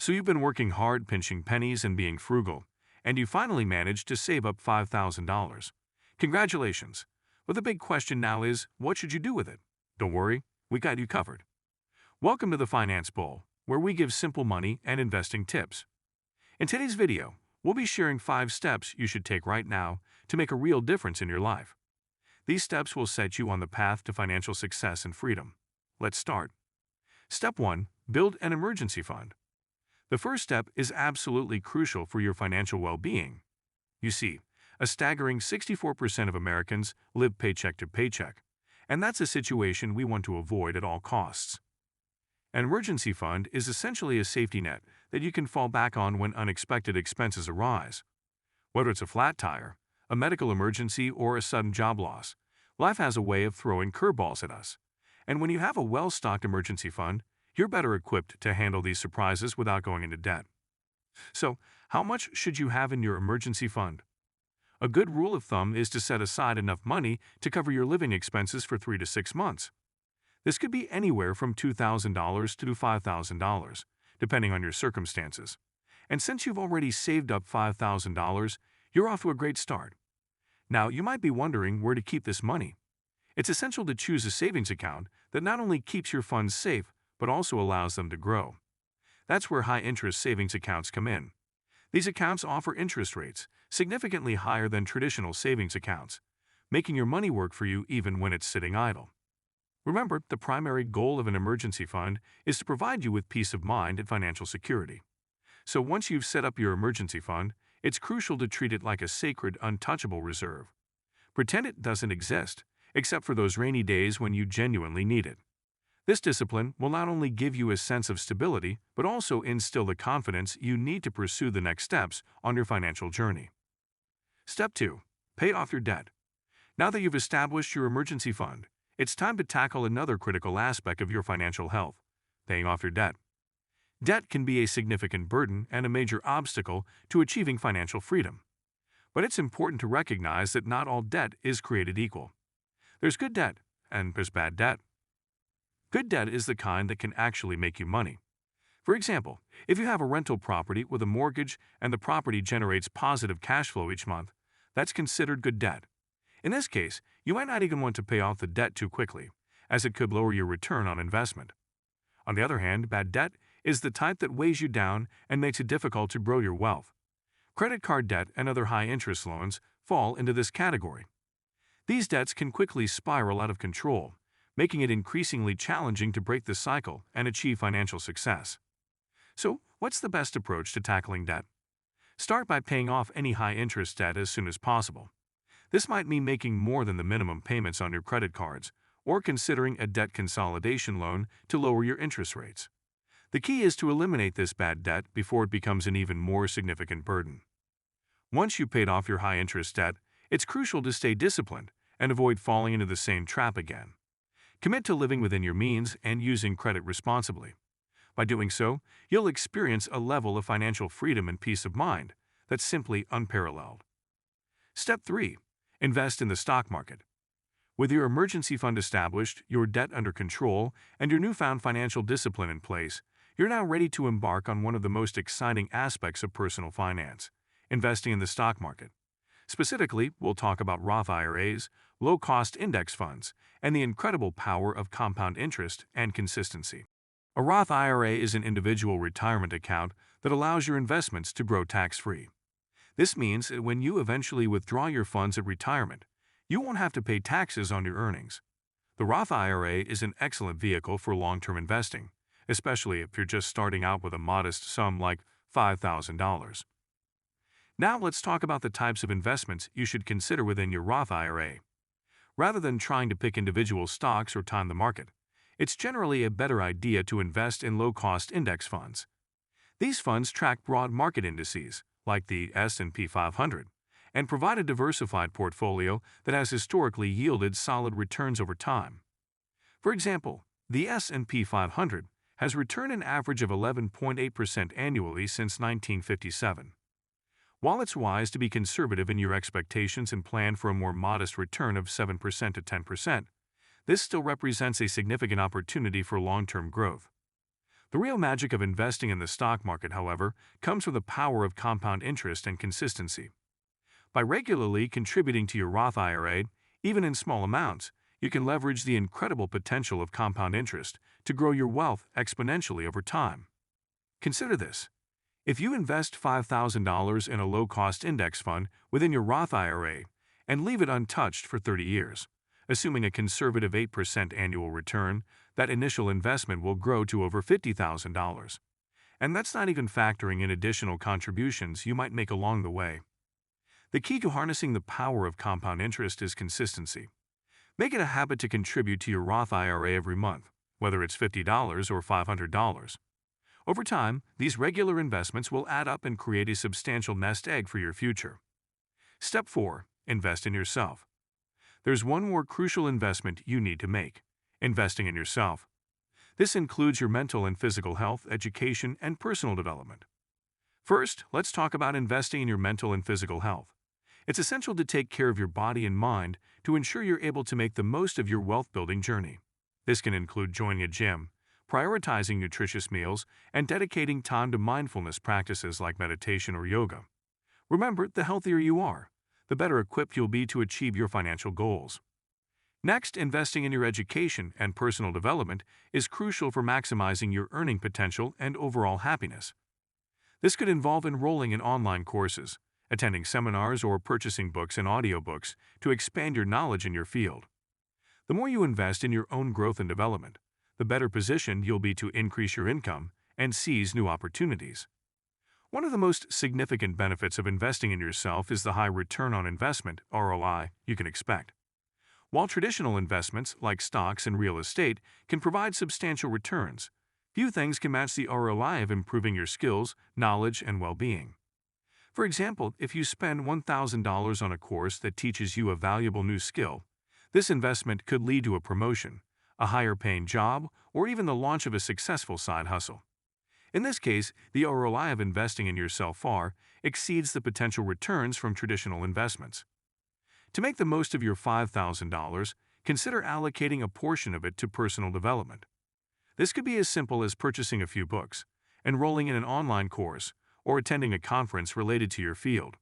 So you've been working hard, pinching pennies and being frugal, and you finally managed to save up $5,000. Congratulations! But the big question now is, what should you do with it? Don't worry, we got you covered. Welcome to the Finance Bowl, where we give simple money and investing tips. In today's video, we'll be sharing 5 steps you should take right now to make a real difference in your life. These steps will set you on the path to financial success and freedom. Let's start. Step 1. Build an emergency fund. The first step is absolutely crucial for your financial well-being. You see, a staggering 64% of Americans live paycheck to paycheck, and that's a situation we want to avoid at all costs. An emergency fund is essentially a safety net that you can fall back on when unexpected expenses arise. Whether it's a flat tire, a medical emergency, or a sudden job loss, life has a way of throwing curveballs at us. And when you have a well-stocked emergency fund, you're better equipped to handle these surprises without going into debt. So, how much should you have in your emergency fund? A good rule of thumb is to set aside enough money to cover your living expenses for 3 to 6 months. This could be anywhere from $2,000 to $5,000, depending on your circumstances. And since you've already saved up $5,000, you're off to a great start. Now, you might be wondering where to keep this money. It's essential to choose a savings account that not only keeps your funds safe, but also allows them to grow. That's where high-interest savings accounts come in. These accounts offer interest rates significantly higher than traditional savings accounts, making your money work for you even when it's sitting idle. Remember, the primary goal of an emergency fund is to provide you with peace of mind and financial security. So once you've set up your emergency fund, it's crucial to treat it like a sacred, untouchable reserve. Pretend it doesn't exist, except for those rainy days when you genuinely need it. This discipline will not only give you a sense of stability, but also instill the confidence you need to pursue the next steps on your financial journey. Step 2. Pay off your debt. Now that you've established your emergency fund, it's time to tackle another critical aspect of your financial health: paying off your debt. Debt can be a significant burden and a major obstacle to achieving financial freedom. But it's important to recognize that not all debt is created equal. There's good debt, and there's bad debt. Good debt is the kind that can actually make you money. For example, if you have a rental property with a mortgage and the property generates positive cash flow each month, that's considered good debt. In this case, you might not even want to pay off the debt too quickly, as it could lower your return on investment. On the other hand, bad debt is the type that weighs you down and makes it difficult to grow your wealth. Credit card debt and other high-interest loans fall into this category. These debts can quickly spiral out of control, making it increasingly challenging to break the cycle and achieve financial success. So, what's the best approach to tackling debt? Start by paying off any high-interest debt as soon as possible. This might mean making more than the minimum payments on your credit cards, or considering a debt consolidation loan to lower your interest rates. The key is to eliminate this bad debt before it becomes an even more significant burden. Once you've paid off your high-interest debt, it's crucial to stay disciplined and avoid falling into the same trap again. Commit to living within your means and using credit responsibly. By doing so, you'll experience a level of financial freedom and peace of mind that's simply unparalleled. Step 3. Invest in the stock market. With your emergency fund established, your debt under control, and your newfound financial discipline in place, you're now ready to embark on one of the most exciting aspects of personal finance: investing in the stock market. Specifically, we'll talk about Roth IRAs, low-cost index funds, and the incredible power of compound interest and consistency. A Roth IRA is an individual retirement account that allows your investments to grow tax-free. This means that when you eventually withdraw your funds at retirement, you won't have to pay taxes on your earnings. The Roth IRA is an excellent vehicle for long-term investing, especially if you're just starting out with a modest sum like $5,000. Now let's talk about the types of investments you should consider within your Roth IRA. Rather than trying to pick individual stocks or time the market, it's generally a better idea to invest in low-cost index funds. These funds track broad market indices, like the S&P 500, and provide a diversified portfolio that has historically yielded solid returns over time. For example, the S&P 500 has returned an average of 11.8% annually since 1957. While it's wise to be conservative in your expectations and plan for a more modest return of 7% to 10%, this still represents a significant opportunity for long-term growth. The real magic of investing in the stock market, however, comes from the power of compound interest and consistency. By regularly contributing to your Roth IRA, even in small amounts, you can leverage the incredible potential of compound interest to grow your wealth exponentially over time. Consider this. If you invest $5,000 in a low-cost index fund within your Roth IRA and leave it untouched for 30 years, assuming a conservative 8% annual return, that initial investment will grow to over $50,000. And that's not even factoring in additional contributions you might make along the way. The key to harnessing the power of compound interest is consistency. Make it a habit to contribute to your Roth IRA every month, whether it's $50 or $500. Over time, these regular investments will add up and create a substantial nest egg for your future. Step 4. Invest in yourself. There's one more crucial investment you need to make: investing in yourself. This includes your mental and physical health, education, and personal development. First, let's talk about investing in your mental and physical health. It's essential to take care of your body and mind to ensure you're able to make the most of your wealth-building journey. This can include joining a gym, prioritizing nutritious meals, and dedicating time to mindfulness practices like meditation or yoga. Remember, the healthier you are, the better equipped you'll be to achieve your financial goals. Next, investing in your education and personal development is crucial for maximizing your earning potential and overall happiness. This could involve enrolling in online courses, attending seminars, or purchasing books and audiobooks to expand your knowledge in your field. The more you invest in your own growth and development, the better positioned you'll be to increase your income and seize new opportunities. One of the most significant benefits of investing in yourself is the high return on investment (ROI) you can expect. While traditional investments like stocks and real estate can provide substantial returns, few things can match the ROI of improving your skills, knowledge, and well-being. For example, if you spend $1,000 on a course that teaches you a valuable new skill, this investment could lead to a promotion, a higher-paying job, or even the launch of a successful side hustle. In this case, the ROI of investing in yourself far exceeds the potential returns from traditional investments. To make the most of your $5,000, consider allocating a portion of it to personal development. This could be as simple as purchasing a few books, enrolling in an online course, or attending a conference related to your field.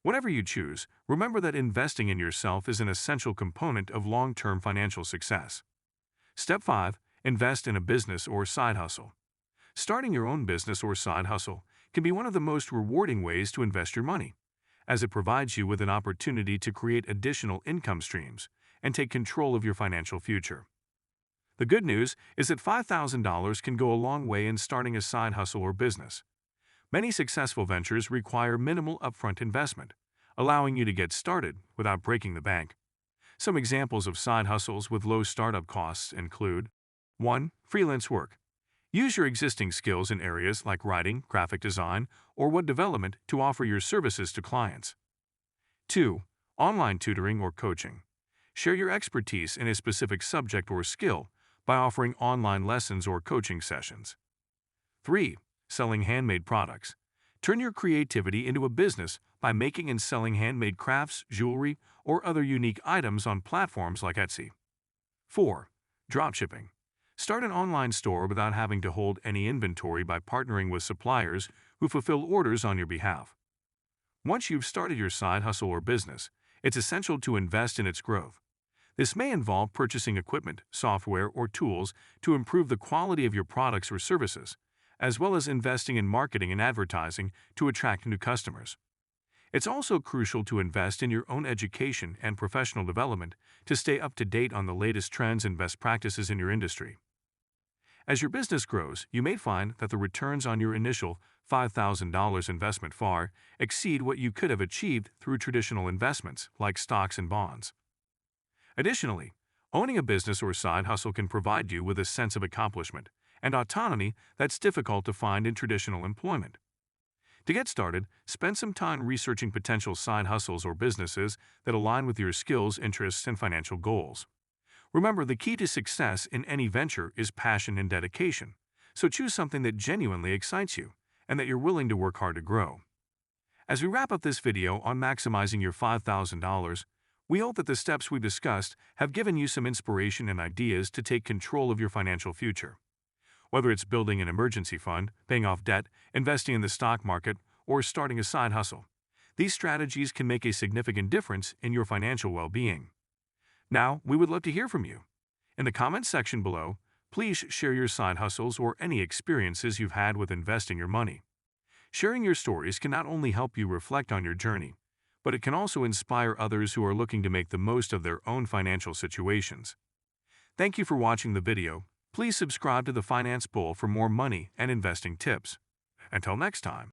Whatever you choose, remember that investing in yourself is an essential component of long-term financial success. Step 5. Invest in a business or side hustle. Starting your own business or side hustle can be one of the most rewarding ways to invest your money, as it provides you with an opportunity to create additional income streams and take control of your financial future. The good news is that $5,000 can go a long way in starting a side hustle or business. Many successful ventures require minimal upfront investment, allowing you to get started without breaking the bank. Some examples of side hustles with low startup costs include: 1. Freelance work. Use your existing skills in areas like writing, graphic design, or web development to offer your services to clients. 2. Online tutoring or coaching. Share your expertise in a specific subject or skill by offering online lessons or coaching sessions. 3. Selling handmade products. Turn your creativity into a business by making and selling handmade crafts, jewelry, or other unique items on platforms like Etsy. 4. Dropshipping. Start an online store without having to hold any inventory by partnering with suppliers who fulfill orders on your behalf. Once you've started your side hustle or business, it's essential to invest in its growth. This may involve purchasing equipment, software, or tools to improve the quality of your products or services, as well as investing in marketing and advertising to attract new customers. It's also crucial to invest in your own education and professional development to stay up to date on the latest trends and best practices in your industry. As your business grows, you may find that the returns on your initial $5,000 investment far exceed what you could have achieved through traditional investments like stocks and bonds. Additionally, owning a business or side hustle can provide you with a sense of accomplishment and autonomy that's difficult to find in traditional employment. To get started, spend some time researching potential side hustles or businesses that align with your skills, interests, and financial goals. Remember, the key to success in any venture is passion and dedication, so choose something that genuinely excites you and that you're willing to work hard to grow. As we wrap up this video on maximizing your $5,000, we hope that the steps we've discussed have given you some inspiration and ideas to take control of your financial future. Whether it's building an emergency fund, paying off debt, investing in the stock market, or starting a side hustle, these strategies can make a significant difference in your financial well-being. Now, we would love to hear from you. In the comments section below, please share your side hustles or any experiences you've had with investing your money. Sharing your stories can not only help you reflect on your journey, but it can also inspire others who are looking to make the most of their own financial situations. Thank you for watching the video. Please subscribe to the Finance Bull for more money and investing tips. Until next time.